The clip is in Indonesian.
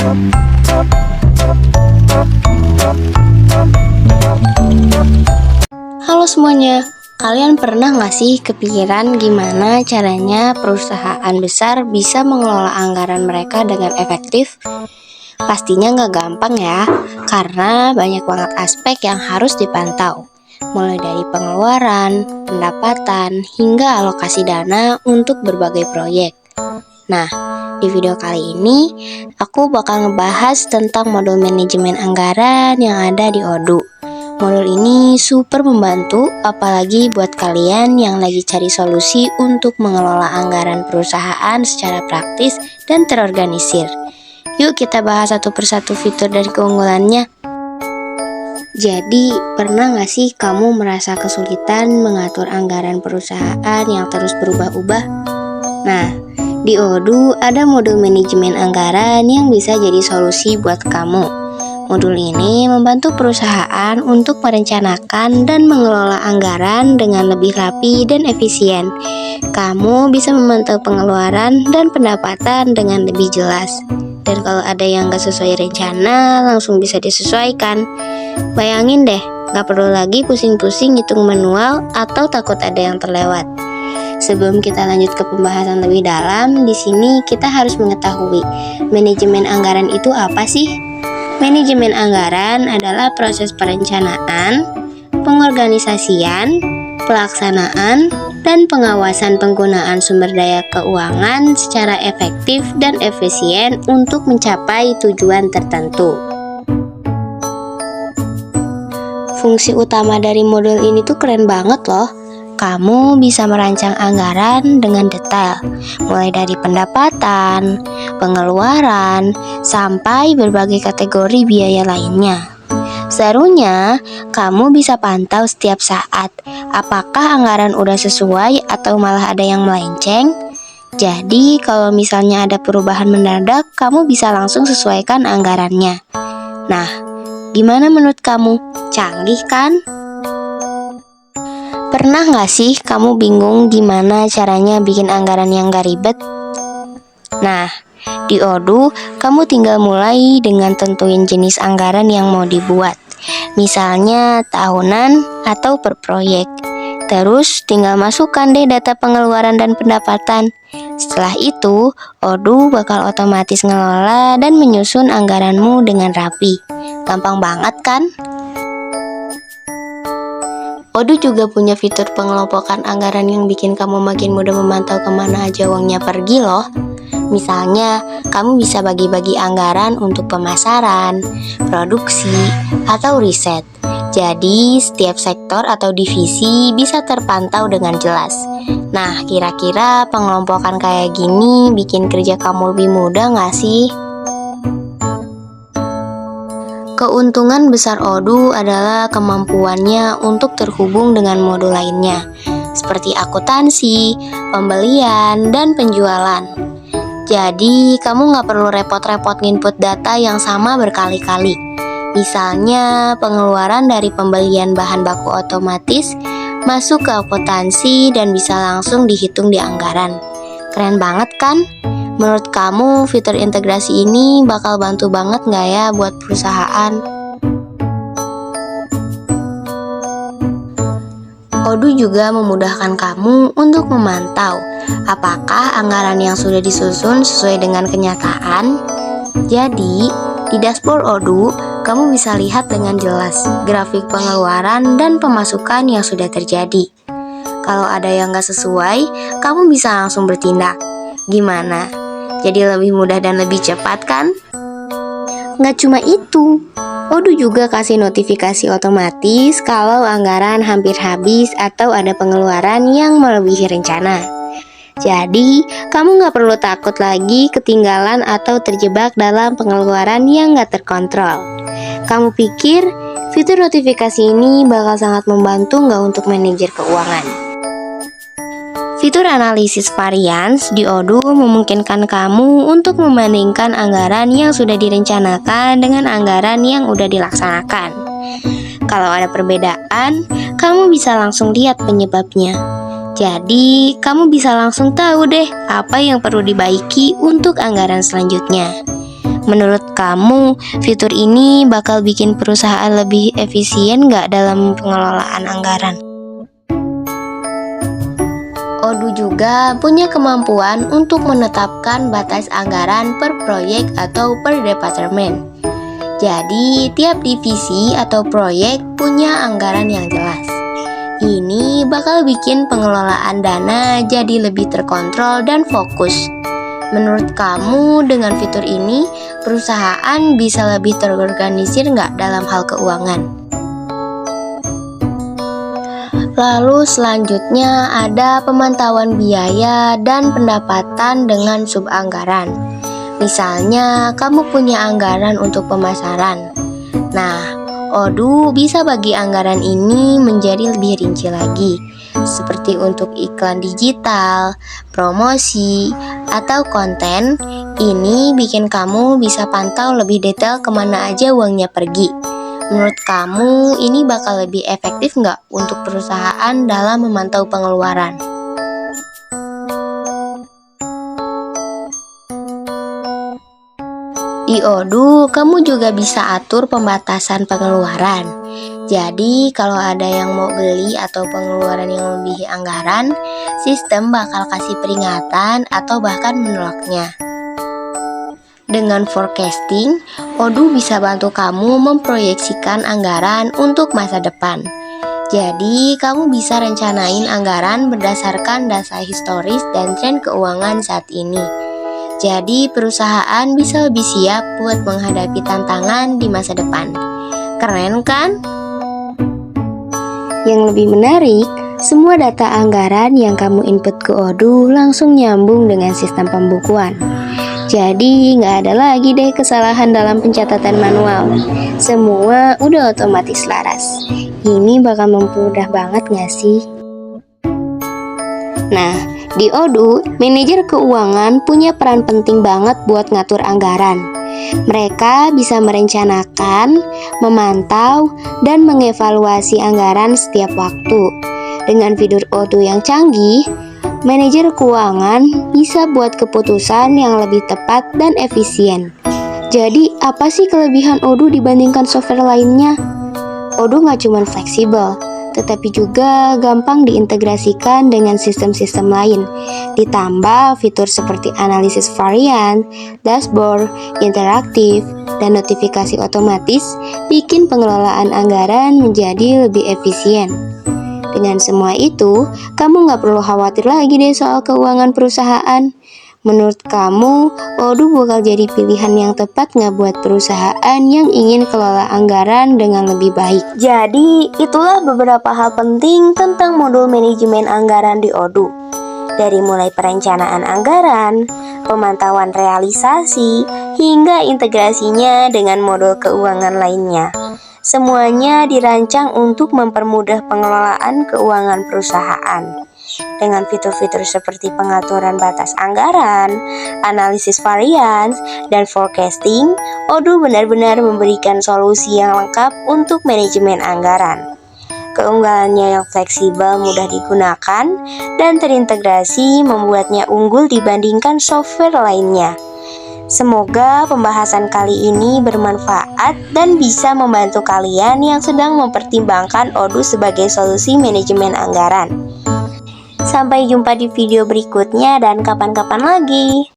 Halo semuanya, kalian pernah nggak sih kepikiran gimana caranya perusahaan besar bisa mengelola anggaran mereka dengan efektif? Pastinya nggak gampang ya, karena banyak banget aspek yang harus dipantau. Mulai dari pengeluaran, pendapatan, hingga alokasi dana untuk berbagai proyek. Nah, di video kali ini, aku bakal ngebahas tentang modul manajemen anggaran yang ada di Odoo. Modul ini super membantu, apalagi buat kalian yang lagi cari solusi untuk mengelola anggaran perusahaan secara praktis dan terorganisir. Yuk kita bahas satu persatu fitur dan keunggulannya. Jadi, pernah gak sih kamu merasa kesulitan mengatur anggaran perusahaan yang terus berubah-ubah? Nah, di Odoo ada modul manajemen anggaran yang bisa jadi solusi buat kamu. Modul ini membantu perusahaan untuk merencanakan dan mengelola anggaran dengan lebih rapi dan efisien. Kamu bisa memantau pengeluaran dan pendapatan dengan lebih jelas. Dan kalau ada yang gak sesuai rencana, langsung bisa disesuaikan. Bayangin deh, gak perlu lagi pusing-pusing hitung manual atau takut ada yang terlewat. Sebelum kita lanjut ke pembahasan lebih dalam, di sini kita harus mengetahui manajemen anggaran itu apa sih? Manajemen anggaran adalah proses perencanaan, pengorganisasian, pelaksanaan, dan pengawasan penggunaan sumber daya keuangan secara efektif dan efisien untuk mencapai tujuan tertentu. Fungsi utama dari modul ini tuh keren banget loh. Kamu bisa merancang anggaran dengan detail, mulai dari pendapatan, pengeluaran, sampai berbagai kategori biaya lainnya. Serunya, kamu bisa pantau setiap saat, apakah anggaran udah sesuai atau malah ada yang melenceng. Jadi, kalau misalnya ada perubahan mendadak, kamu bisa langsung sesuaikan anggarannya. Nah, gimana menurut kamu? Canggih kan? Pernah gak sih kamu bingung gimana caranya bikin anggaran yang gak ribet? Nah, di Odoo kamu tinggal mulai dengan tentuin jenis anggaran yang mau dibuat. Misalnya tahunan atau per proyek. Terus tinggal masukkan deh data pengeluaran dan pendapatan. Setelah itu, Odoo bakal otomatis ngelola dan menyusun anggaranmu dengan rapi. Gampang banget kan? Odoo juga punya fitur pengelompokan anggaran yang bikin kamu makin mudah memantau kemana aja uangnya pergi loh. Misalnya, kamu bisa bagi-bagi anggaran untuk pemasaran, produksi, atau riset. Jadi, setiap sektor atau divisi bisa terpantau dengan jelas. Nah, kira-kira pengelompokan kayak gini bikin kerja kamu lebih mudah nggak sih? Keuntungan besar Odoo adalah kemampuannya untuk terhubung dengan modul lainnya, seperti akuntansi, pembelian, dan penjualan. Jadi, kamu nggak perlu repot-repot nginput data yang sama berkali-kali. Misalnya, pengeluaran dari pembelian bahan baku otomatis masuk ke akuntansi dan bisa langsung dihitung di anggaran. Keren banget kan? Menurut kamu, fitur integrasi ini bakal bantu banget nggak ya buat perusahaan? Odoo juga memudahkan kamu untuk memantau apakah anggaran yang sudah disusun sesuai dengan kenyataan. Jadi, di dashboard Odoo, kamu bisa lihat dengan jelas grafik pengeluaran dan pemasukan yang sudah terjadi. Kalau ada yang nggak sesuai, kamu bisa langsung bertindak. Gimana? Jadi lebih mudah dan lebih cepat kan? Nggak cuma itu, Odoo juga kasih notifikasi otomatis kalau anggaran hampir habis atau ada pengeluaran yang melebihi rencana. Jadi, kamu nggak perlu takut lagi ketinggalan atau terjebak dalam pengeluaran yang nggak terkontrol. Kamu pikir fitur notifikasi ini bakal sangat membantu nggak untuk manajer keuangan? Fitur analisis varians di Odoo memungkinkan kamu untuk membandingkan anggaran yang sudah direncanakan dengan anggaran yang udah dilaksanakan. Kalau ada perbedaan, kamu bisa langsung lihat penyebabnya. Jadi, kamu bisa langsung tahu deh apa yang perlu dibaiki untuk anggaran selanjutnya. Menurut kamu, fitur ini bakal bikin perusahaan lebih efisien nggak dalam pengelolaan anggaran? Odoo juga punya kemampuan untuk menetapkan batas anggaran per proyek atau per departemen. Jadi, tiap divisi atau proyek punya anggaran yang jelas. Ini bakal bikin pengelolaan dana jadi lebih terkontrol dan fokus. Menurut kamu, dengan fitur ini, perusahaan bisa lebih terorganisir nggak dalam hal keuangan? Lalu selanjutnya ada pemantauan biaya dan pendapatan dengan subanggaran. Misalnya, kamu punya anggaran untuk pemasaran. Nah, Odoo bisa bagi anggaran ini menjadi lebih rinci lagi, seperti untuk iklan digital, promosi, atau konten. Ini bikin kamu bisa pantau lebih detail kemana aja uangnya pergi. Menurut kamu, ini bakal lebih efektif nggak untuk perusahaan dalam memantau pengeluaran? Di Odoo, kamu juga bisa atur pembatasan pengeluaran. Jadi, kalau ada yang mau beli atau pengeluaran yang melebihi anggaran, sistem bakal kasih peringatan atau bahkan menolaknya. Dengan forecasting, Odoo bisa bantu kamu memproyeksikan anggaran untuk masa depan. Jadi, kamu bisa rencanain anggaran berdasarkan data historis dan tren keuangan saat ini. Jadi, perusahaan bisa lebih siap buat menghadapi tantangan di masa depan. Keren kan? Yang lebih menarik, semua data anggaran yang kamu input ke Odoo langsung nyambung dengan sistem pembukuan. Jadi, nggak ada lagi deh kesalahan dalam pencatatan manual. Semua udah otomatis laras. Ini bakal mempermudah banget nggak sih? Nah, di Odoo, manajer keuangan punya peran penting banget buat ngatur anggaran. Mereka bisa merencanakan, memantau, dan mengevaluasi anggaran setiap waktu. Dengan fitur Odoo yang canggih, manajer keuangan bisa buat keputusan yang lebih tepat dan efisien. Jadi, apa sih kelebihan Odoo dibandingkan software lainnya? Odoo nggak cuma fleksibel, tetapi juga gampang diintegrasikan dengan sistem-sistem lain. Ditambah fitur seperti analisis varian, dashboard, interaktif, dan notifikasi otomatis bikin pengelolaan anggaran menjadi lebih efisien. Dengan semua itu, kamu nggak perlu khawatir lagi deh soal keuangan perusahaan. Menurut kamu, Odoo bakal jadi pilihan yang tepat nggak buat perusahaan yang ingin kelola anggaran dengan lebih baik? Jadi, itulah beberapa hal penting tentang modul manajemen anggaran di Odoo. Dari mulai perencanaan anggaran, pemantauan realisasi, hingga integrasinya dengan modul keuangan lainnya. Semuanya dirancang untuk mempermudah pengelolaan keuangan perusahaan. Dengan fitur-fitur seperti pengaturan batas anggaran, analisis varian, dan forecasting, Odoo benar-benar memberikan solusi yang lengkap untuk manajemen anggaran. Keunggulannya yang fleksibel, mudah digunakan, dan terintegrasi membuatnya unggul dibandingkan software lainnya. Semoga pembahasan kali ini bermanfaat dan bisa membantu kalian yang sedang mempertimbangkan Odoo sebagai solusi manajemen anggaran. Sampai jumpa di video berikutnya dan kapan-kapan lagi.